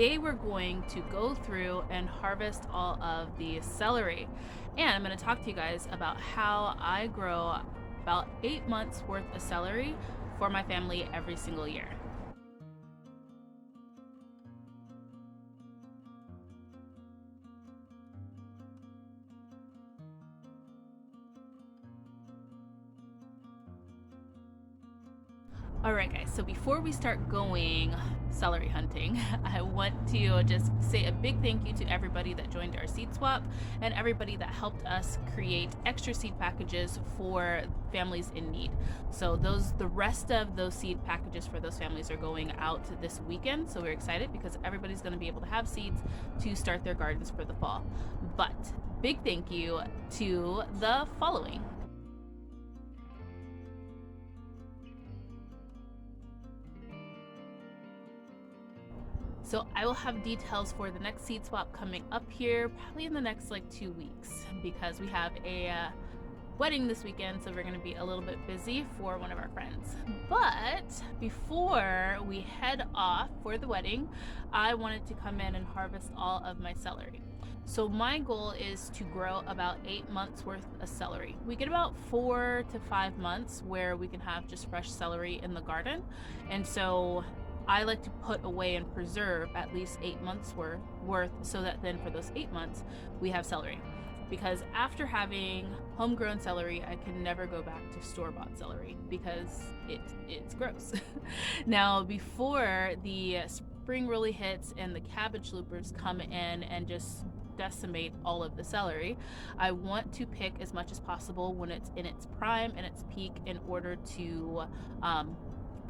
Today we're going to go through and harvest all of the celery, and I'm going to talk to you guys about how I grow about 8 months worth of celery for my family every single year. All right, guys, so before we start going celery hunting, I want to just say a big thank you to everybody that joined our seed swap and everybody that helped us create extra seed packages for families in need. So the rest of those seed packages for those families are going out this weekend. So we're excited because everybody's going to be able to have seeds to start their gardens for the fall. But big thank you to the following. So I will have details for the next seed swap coming up here probably in the next 2 weeks, because we have a wedding this weekend, so we're going to be a little bit busy for one of our friends. But before we head off for the wedding, I wanted to come in and harvest all of my celery. So my goal is to grow about 8 months worth of celery. We get about 4 to 5 months where we can have just fresh celery in the garden, and so I like to put away and preserve at least 8 months worth, so that then for those 8 months we have celery. Because after having homegrown celery, I can never go back to store-bought celery because it's gross. Now, before the spring really hits and the cabbage loopers come in and just decimate all of the celery, I want to pick as much as possible when it's in its prime and its peak, in order to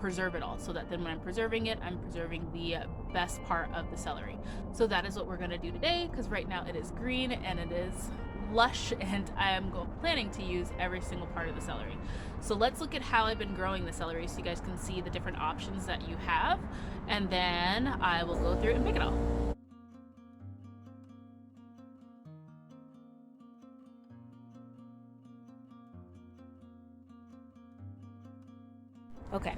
preserve it all, so that then when I'm preserving it, I'm preserving the best part of the celery. So that is what we're going to do today, because right now it is green and it is lush, and I am planning to use every single part of the celery. So let's look at how I've been growing the celery so you guys can see the different options that you have, and then I will go through and pick it all. Okay,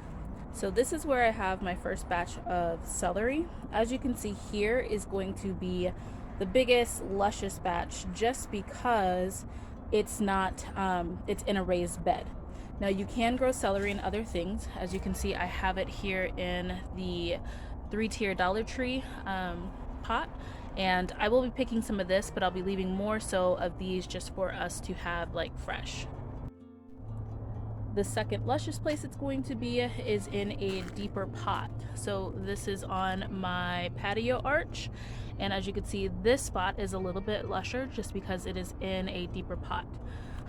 so this is where I have my first batch of celery. As you can see, here is going to be the biggest, luscious batch, just because it's not, it's in a raised bed. Now, you can grow celery in other things. As you can see, I have it here in the 3-tier Dollar Tree pot, and I will be picking some of this, but I'll be leaving more so of these just for us to have fresh. The second luscious place it's going to be is in a deeper pot. So this is on my patio arch, and as you can see, this spot is a little bit lusher just because it is in a deeper pot.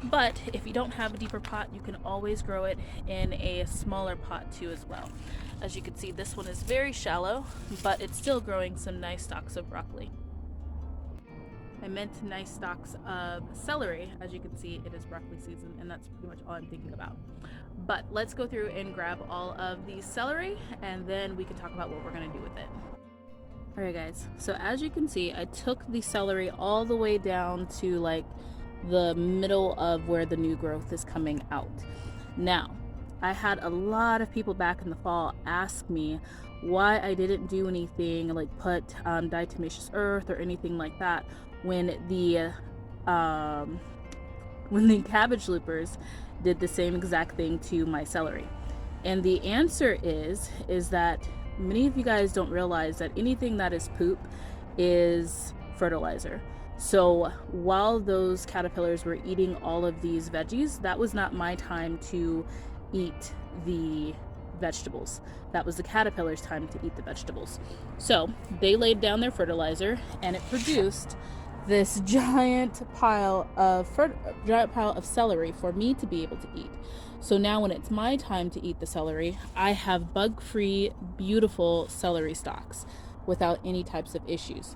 But if you don't have a deeper pot, you can always grow it in a smaller pot too as well. As you can see, this one is very shallow, but it's still growing some nice stalks of broccoli. I meant nice stalks of celery. As you can see, it is broccoli season, and that's pretty much all I'm thinking about. But let's go through and grab all of the celery, and then we can talk about what we're going to do with it. Alright guys, so as you can see, I took the celery all the way down to the middle of where the new growth is coming out. Now, I had a lot of people back in the fall ask me why I didn't do anything put diatomaceous earth or anything like that when the cabbage loopers did the same exact thing to my celery. And the answer is that many of you guys don't realize that anything that is poop is fertilizer. So while those caterpillars were eating all of these veggies, that was not my time to eat the vegetables. That was the caterpillars' time to eat the vegetables. So they laid down their fertilizer, and it produced this giant pile of celery for me to be able to eat. So now when it's my time to eat the celery, I have bug-free, beautiful celery stalks without any types of issues.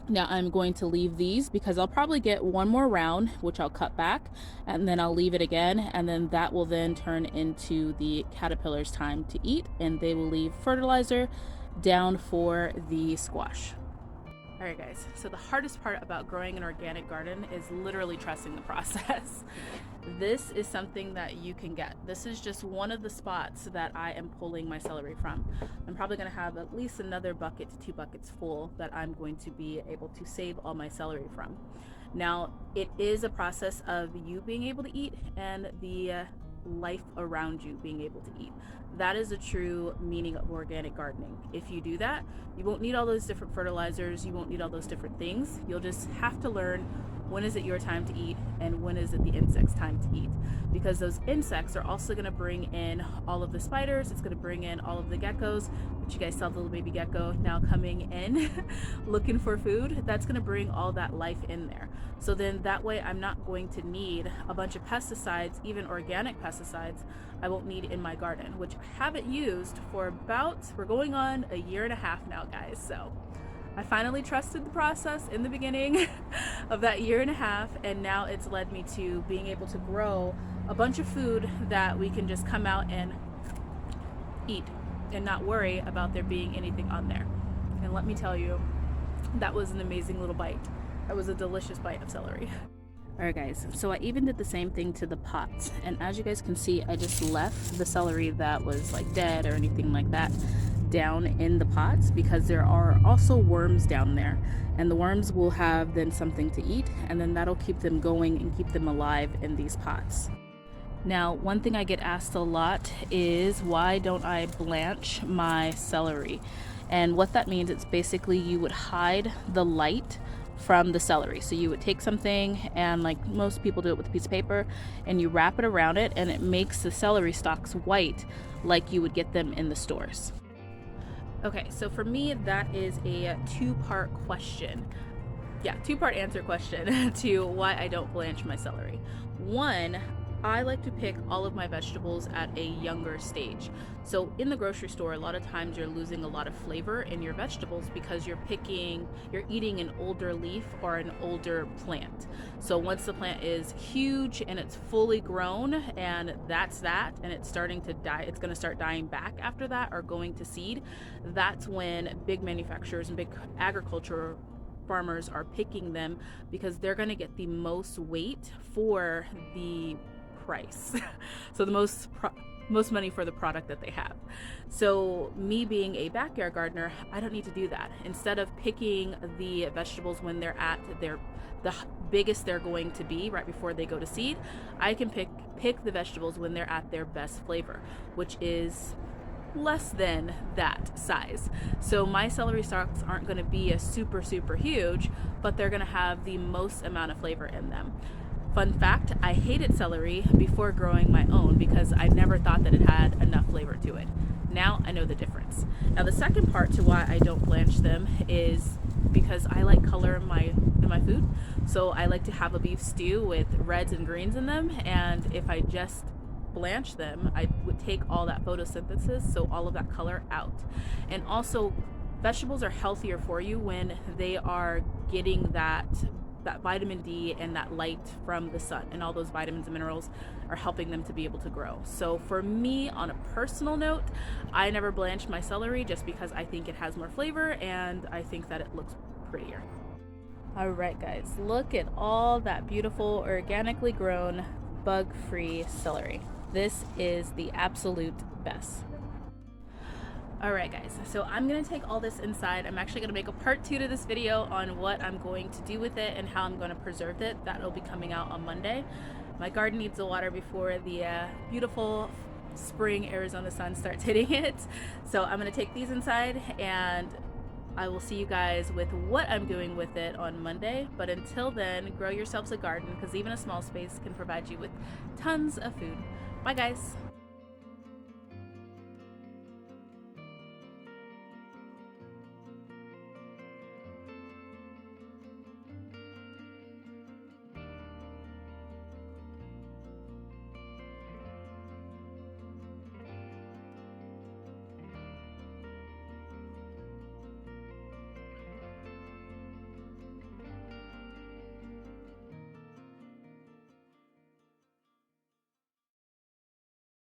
Now I'm going to leave these because I'll probably get one more round, which I'll cut back, and then I'll leave it again, and then that will then turn into the caterpillars' time to eat, and they will leave fertilizer down for the squash. All right, guys, so the hardest part about growing an organic garden is literally trusting the process. This is something that you can get. This is just one of the spots that I am pulling my celery from. I'm probably going to have at least another bucket to 2 buckets full that I'm going to be able to save all my celery from. Now, it is a process of you being able to eat and the life around you being able to eat. That is the true meaning of organic gardening. If you do that, you won't need all those different fertilizers, you won't need all those different things. You'll just have to learn when is it your time to eat and when is it the insects' time to eat, because those insects are also going to bring in all of the spiders. It's going to bring in all of the geckos, which you guys saw the little baby gecko now coming in looking for food. That's going to bring all that life in there. So then that way I'm not going to need a bunch of pesticides, even organic pesticides I won't need in my garden, which I haven't used for we're going on a year and a half now, guys. So I finally trusted the process in the beginning of that year and a half, and now it's led me to being able to grow a bunch of food that we can just come out and eat and not worry about there being anything on there. And let me tell you, that was an amazing little bite. That was a delicious bite of celery. Alright guys, so I even did the same thing to the pots, and as you guys can see, I just left the celery that was like dead or anything like that down in the pots, because there are also worms down there, and the worms will have then something to eat, and then that'll keep them going and keep them alive in these pots. Now, one thing I get asked a lot is, why don't I blanch my celery? And what that means, it's basically you would hide the light from the celery. So you would take something, and like most people do it with a piece of paper, and you wrap it around it, and it makes the celery stalks white like you would get them in the stores. Okay, so for me, that is a two-part question. Yeah, two-part answer question to why I don't blanch my celery. One, I like to pick all of my vegetables at a younger stage. So in the grocery store, a lot of times you're losing a lot of flavor in your vegetables because you're eating an older leaf or an older plant. So once the plant is huge and it's fully grown, and that's that, and it's starting to die, it's going to start dying back after that, or going to seed. That's when big manufacturers and big agriculture farmers are picking them, because they're going to get the most weight for the price. So the most money for the product that they have. So me being a backyard gardener, I don't need to do that. Instead of picking the vegetables when they're at the biggest they're going to be right before they go to seed, I can pick the vegetables when they're at their best flavor, which is less than that size. So my celery stalks aren't going to be a super huge, but they're going to have the most amount of flavor in them. Fun fact, I hated celery before growing my own because I never thought that it had enough flavor to it. Now I know the difference. Now the second part to why I don't blanch them is because I like color in my food. So I like to have a beef stew with reds and greens in them, and if I just blanch them, I would take all that photosynthesis, so all of that color, out. And also, vegetables are healthier for you when they are getting that vitamin D and that light from the sun, and all those vitamins and minerals are helping them to be able to grow. So for me, on a personal note, I never blanch my celery just because I think it has more flavor and I think that it looks prettier. All right guys, look at all that beautiful organically grown bug-free celery. This is the absolute best. Alright guys, so I'm going to take all this inside. I'm actually going to make a part 2 to this video on what I'm going to do with it and how I'm going to preserve it. That'll be coming out on Monday. My garden needs the water before the beautiful spring Arizona sun starts hitting it. So I'm going to take these inside, and I will see you guys with what I'm doing with it on Monday. But until then, grow yourselves a garden, because even a small space can provide you with tons of food. Bye guys!